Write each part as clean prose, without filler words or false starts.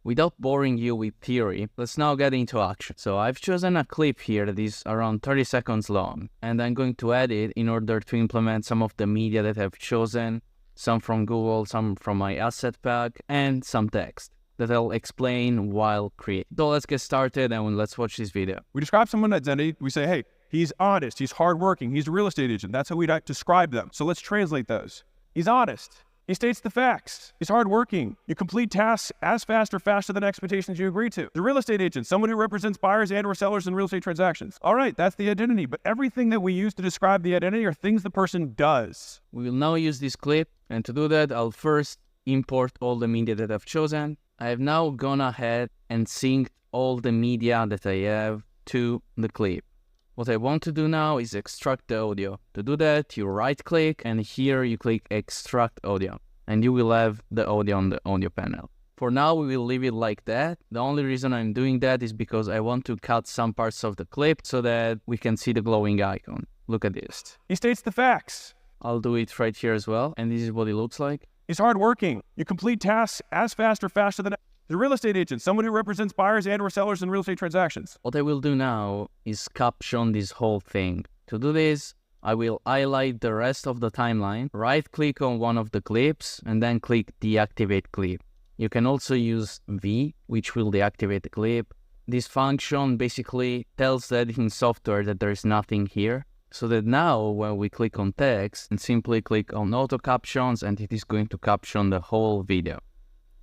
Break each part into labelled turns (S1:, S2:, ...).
S1: Without boring you with theory, let's now get into action. So I've chosen a clip here that is around 30 seconds long, and I'm going to add it in order to implement some of the media that I've chosen, some from Google, some from my asset pack, and some text that I'll explain while creating. So let's get started and let's watch this video.
S2: We describe someone's identity. We say, hey, he's honest, he's hardworking, he's a real estate agent. That's how we describe them. So let's translate those. He's honest. He states the facts. He's hardworking. You complete tasks as fast or faster than expectations you agree to. The real estate agent, someone who represents buyers and or sellers in real estate transactions. All right, that's the identity. But everything that we use to describe the identity are things the person does.
S1: We will now use this clip, and to do that, I'll first import all the media that I've chosen. I have now gone ahead and synced all the media that I have to the clip. What I want to do now is extract the audio. To do that, you right-click, and here you click Extract Audio, and you will have the audio on the audio panel. For now, we will leave it like that. The only reason I'm doing that is because I want to cut some parts of the clip so that we can see the glowing icon. Look at this.
S2: He states the facts.
S1: I'll do it right here as well, and this is what it looks like.
S2: He's hardworking. You complete tasks as fast or faster than the real estate agent, someone who represents buyers and or sellers in real estate transactions.
S1: What I will do now is caption this whole thing. To do this, I will highlight the rest of the timeline, right-click on one of the clips, and then click Deactivate Clip. You can also use V, which will deactivate the clip. This function basically tells the editing software that there is nothing here, so that now when we click on text and simply click on Auto Captions, and it is going to caption the whole video,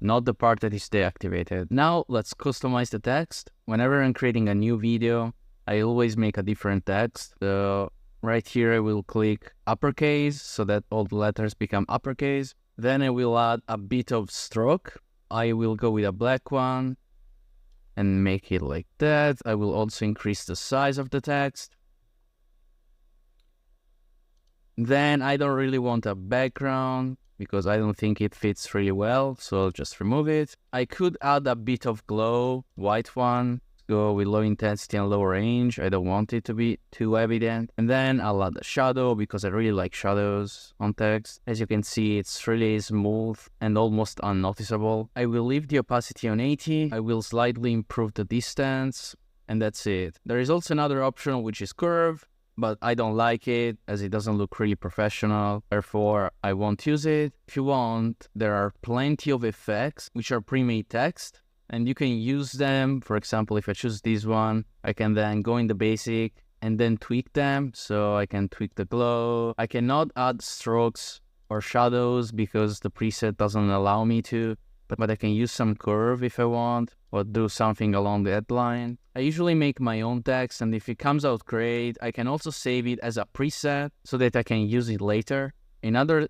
S1: not the part that is deactivated. Now let's customize the text. Whenever I'm creating a new video, I always make a different text. So right here I will click uppercase so that all the letters become uppercase. Then I will add a bit of stroke. I will go with a black one and make it like that. I will also increase the size of the text. Then I don't really want a background because I don't think it fits really well, so I'll just remove it. I could add a bit of glow, white one, go with low intensity and low range. I don't want it to be too evident. And then I'll add a shadow because I really like shadows on text. As you can see, it's really smooth and almost unnoticeable. I will leave the opacity on 80. I will slightly improve the distance, and that's it. There is also another option, which is curve, but I don't like it as it doesn't look really professional. Therefore, I won't use it. If you want, there are plenty of effects which are pre-made text, and you can use them. For example, if I choose this one, I can then go in the basic and then tweak them. So I can tweak the glow. I cannot add strokes or shadows because the preset doesn't allow me to, but I can use some curve if I want, or do something along that line. I usually make my own text, and if it comes out great, I can also save it as a preset so that I can use it later. Another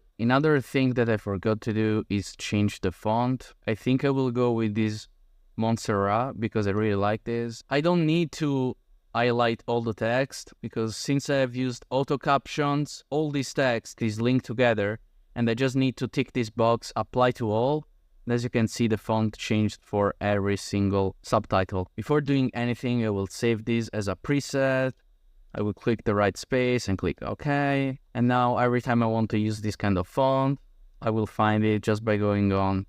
S1: thing that I forgot to do is change the font. I think I will go with this Montserrat because I really like this. I don't need to highlight all the text because since I have used auto captions, all this text is linked together, and I just need to tick this box, apply to all. As you can see, the font changed for every single subtitle. Before doing anything, I will save this as a preset. I will click the right space and click OK. And now every time I want to use this kind of font, I will find it just by going on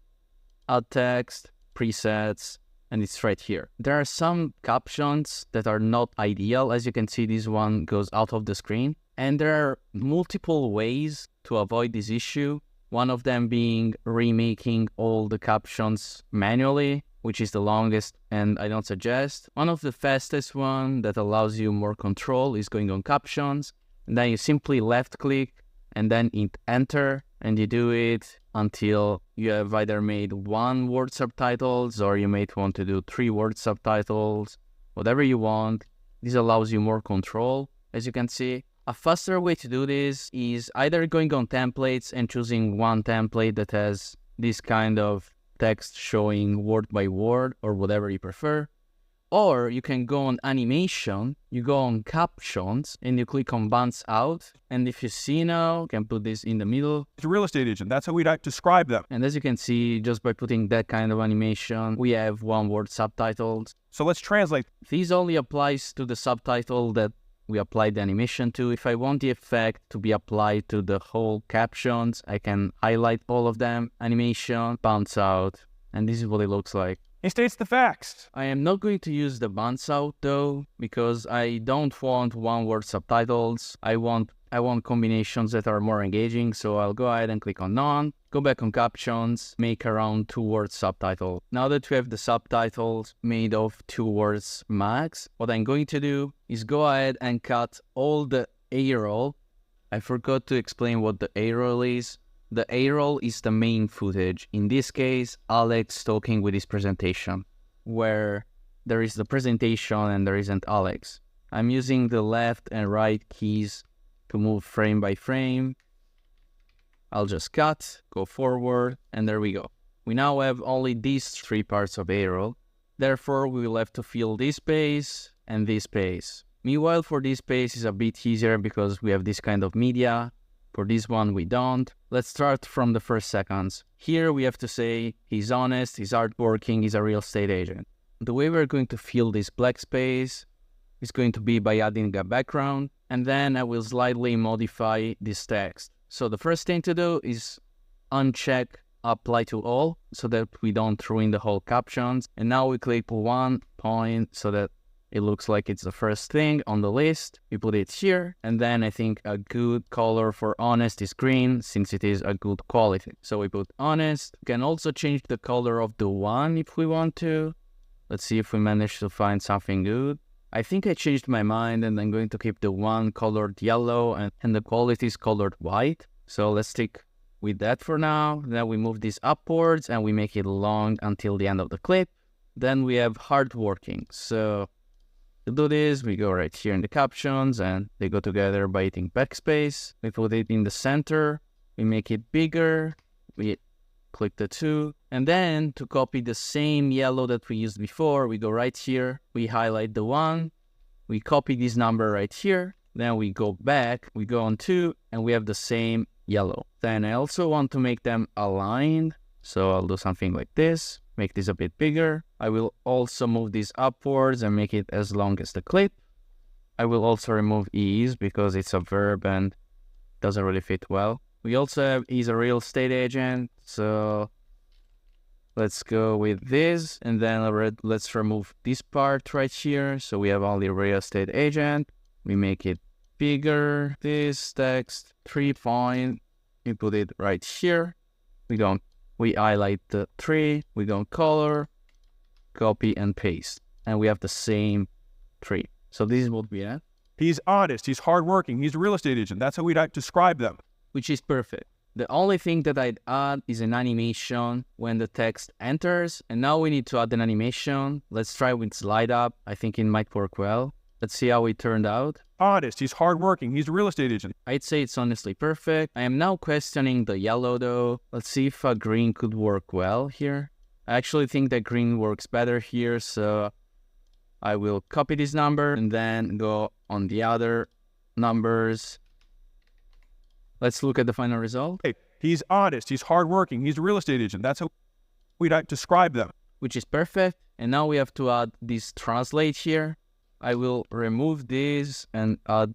S1: Add Text, Presets, and it's right here. There are some captions that are not ideal. As you can see, this one goes out of the screen. And there are multiple ways to avoid this issue. One of them being remaking all the captions manually, which is the longest and I don't suggest. One of the fastest one that allows you more control is going on captions. And then you simply left click and then hit enter, and you do it until you have either made 1 word subtitles or you might want to do 3 word subtitles, whatever you want. This allows you more control, as you can see. A faster way to do this is either going on templates and choosing one template that has this kind of text showing word by word or whatever you prefer. Or you can go on animation, you go on captions, and you click on bounce out. And if you see now, you can put this in the middle.
S2: It's a real estate agent. That's how we describe them.
S1: And as you can see, just by putting that kind of animation, we have 1 word subtitles.
S2: So let's translate.
S1: This only applies to the subtitle that we applied the animation to. If I want the effect to be applied to the whole captions, I can highlight all of them, animation, bounce out, and this is what it looks like.
S2: He states the facts.
S1: I am not going to use the bounce out though, because I don't want one-word subtitles. I want combinations that are more engaging, so I'll go ahead and click on none, go back on captions, make around 2-word subtitle. Now that we have the subtitles made of 2 words max, what I'm going to do is go ahead and cut all the A-roll. I forgot to explain what the A-roll is. The A-roll is the main footage. In this case, Alex talking with his presentation, where there is the presentation and there isn't Alex. I'm using the left and right keys to move frame by frame. I'll just cut, go forward, and there we go. We now have only these 3 parts of A-roll. Therefore, we will have to fill this space and this space. Meanwhile, for this space is a bit easier because we have this kind of media. For this one, we don't. Let's start from the first seconds. Here we have to say he's honest, he's hardworking, he's a real estate agent. The way we're going to fill this black space is going to be by adding a background, and then I will slightly modify this text. So the first thing to do is uncheck apply to all so that we don't ruin the whole captions. And now we click 1 point so that it looks like it's the first thing on the list. We put it here, and then I think a good color for honest is green, since it is a good quality. So we put honest. We can also change the color of the one if we want to. Let's see if we manage to find something good. I think I changed my mind, and I'm going to keep the one colored yellow and the quality is colored white. So let's stick with that for now. Then we move this upwards and we make it long until the end of the clip. Then we have hardworking. So to do this, we go right here in the captions and they go together by hitting backspace. We put it in the center. We make it bigger. We click the 2. And then to copy the same yellow that we used before, we go right here. We highlight the 1. We copy this number right here. Then we go back. We go on 2 and we have the same yellow. Then I also want to make them aligned. So I'll do something like this. Make this a bit bigger. I will also move this upwards and make it as long as the clip. I will also remove is because it's a verb and doesn't really fit well. We also have he's a real estate agent. So let's go with this. And then let's remove this part right here. So we have only real estate agent. We make it bigger. This text 3 point. We put it right here. We highlight the 3, we go color, copy and paste. And we have the same 3. So this is what we have.
S2: He's honest, he's hardworking, he's a real estate agent. That's how we describe them.
S1: Which is perfect. The only thing that I'd add is an animation when the text enters. And now we need to add an animation. Let's try with slide up. I think it might work well. Let's see how it turned out.
S2: Honest, he's hardworking, he's a real estate agent.
S1: I'd say it's honestly perfect. I am now questioning the yellow though. Let's see if a green could work well here. I actually think that green works better here, so I will copy this number and then go on the other numbers. Let's look at the final result.
S2: Hey, he's honest, he's hardworking, he's a real estate agent. That's how we describe them.
S1: Which is perfect. And now we have to add this translate here. I will remove this and add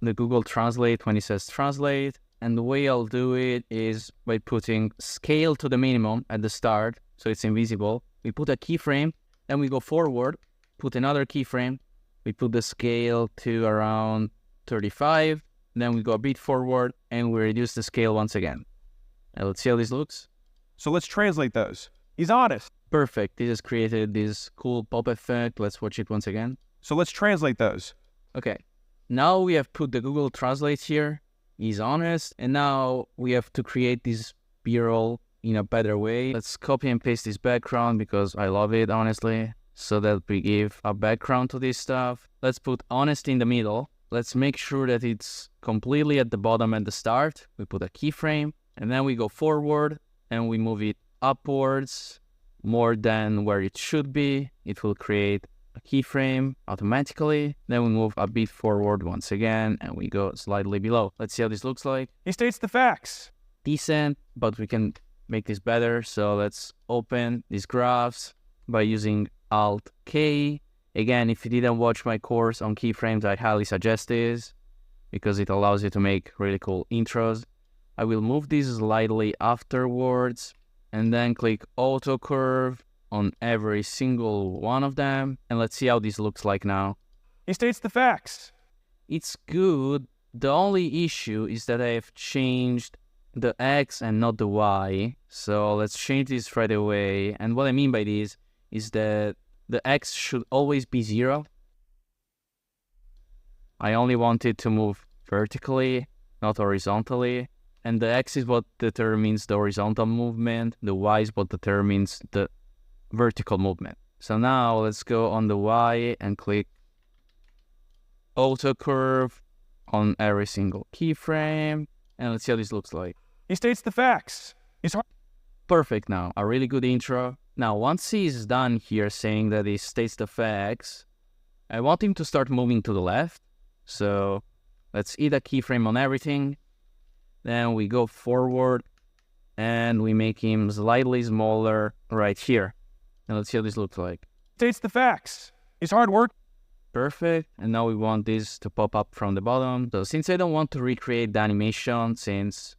S1: the Google Translate when it says translate. And the way I'll do it is by putting scale to the minimum at the start, so it's invisible. We put a keyframe, then we go forward, put another keyframe. We put the scale to around 35, then we go a bit forward, and we reduce the scale once again. Now let's see how this looks.
S2: So let's translate those. He's honest.
S1: Perfect. This has created this cool pop effect. Let's watch it once again.
S2: So let's translate those.
S1: Okay, now we have put the Google Translate here. He's honest. And now we have to create this B-roll in a better way. Let's copy and paste this background because I love it, honestly. So that we give a background to this stuff. Let's put honest in the middle. Let's make sure that it's completely at the bottom at the start. We put a keyframe and then we go forward and we move it upwards more than where it should be. It will create a keyframe automatically. Then we move a bit forward once again and we go slightly below. Let's see how this looks like.
S2: He states the facts.
S1: Decent, but we can make this better. So let's open these graphs by using Alt-K. Again, if you didn't watch my course on keyframes, I highly suggest this because it allows you to make really cool intros. I will move this slightly afterwards and then click Auto Curve, on every single one of them. And let's see how this looks like now.
S2: He states the facts.
S1: It's good. The only issue is that I have changed the X and not the Y. So let's change this right away. And what I mean by this is that the X should always be 0. I only want it to move vertically, not horizontally. And the X is what determines the horizontal movement. The Y is what determines the vertical movement. So now let's go on the Y and click auto curve on every single keyframe. And let's see how this looks like.
S2: He states the facts.
S1: Perfect now. A really good intro. Now, once he's done here saying that he states the facts, I want him to start moving to the left. So let's hit a keyframe on everything. Then we go forward and we make him slightly smaller right here. And let's see how this looks like.
S2: States the facts. He's hard work.
S1: Perfect. And now we want this to pop up from the bottom. So since I don't want to recreate the animation, since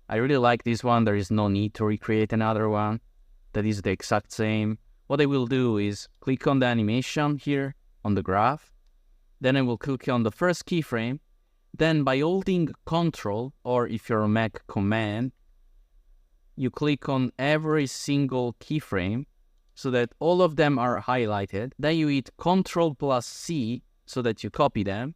S1: I really like this one, there is no need to recreate another one that is the exact same. What I will do is click on the animation here on the graph. Then I will click on the first keyframe. Then by holding Ctrl, or if you're on Mac, Command, you click on every single keyframe so that all of them are highlighted. Then you hit Ctrl+C so that you copy them.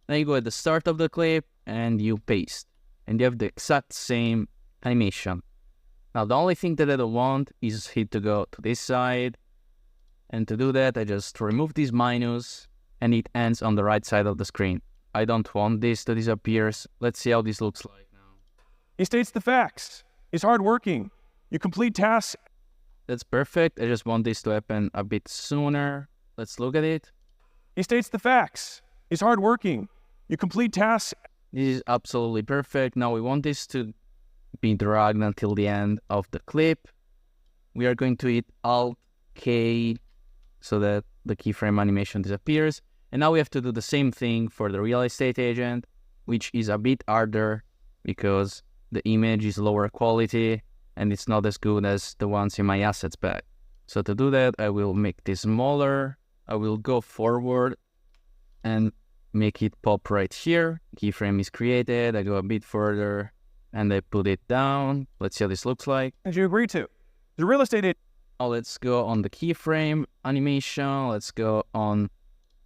S1: Then you go at the start of the clip and you paste. And you have the exact same animation. Now the only thing that I don't want is it to go to this side. And to do that, I just remove this minus and it ends on the right side of the screen. I don't want this to disappear. Let's see how this looks like now.
S2: He states the facts. He's hardworking. You complete tasks.
S1: That's perfect. I just want this to happen a bit sooner. Let's look at it.
S2: He states the facts. He's hardworking. You complete tasks.
S1: This is absolutely perfect. Now we want this to be dragged until the end of the clip. We are going to hit Alt-K so that the keyframe animation disappears. And now we have to do the same thing for the real estate agent, which is a bit harder because the image is lower quality and it's not as good as the ones in my assets bag. So to do that, I will make this smaller. I will go forward and make it pop right here. Keyframe is created. I go a bit further and I put it down. Let's see how this looks like.
S2: As you agreed to. The real estate agent.
S1: Now let's go on the keyframe animation. Let's go on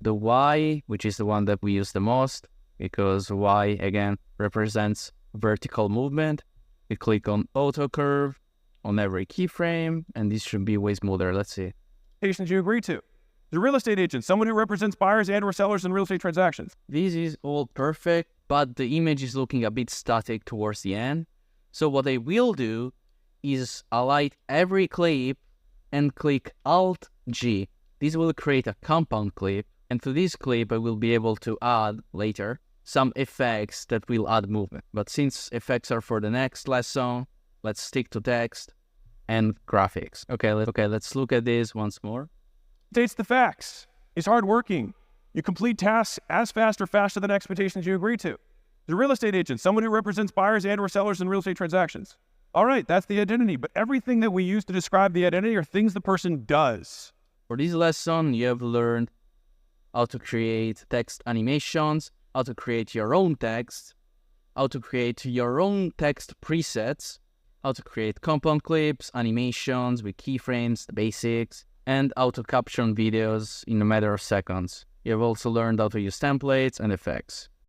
S1: the Y, which is the one that we use the most because Y, again, represents vertical movement. We click on auto curve on every keyframe, and this should be way smoother. Let's see.
S2: You agreed to. The real estate agent, someone who represents buyers and or sellers in real estate transactions.
S1: This is all perfect, but the image is looking a bit static towards the end. So what I will do is highlight every clip and click Alt-G. This will create a compound clip, and to this clip I will be able to add later some effects that will add movement. But since effects are for the next lesson, let's stick to text and graphics. Okay, let's look at this once more.
S2: States the facts. He's hardworking. You complete tasks as fast or faster than expectations you agreed to. The real estate agent, someone who represents buyers and or sellers in real estate transactions. All right, that's the identity, but everything that we use to describe the identity are things the person does.
S1: For this lesson, you have learned how to create text animations, how to create your own text, how to create your own text presets, how to create compound clips, animations with keyframes, the basics, and how to caption videos in a matter of seconds. You have also learned how to use templates and effects.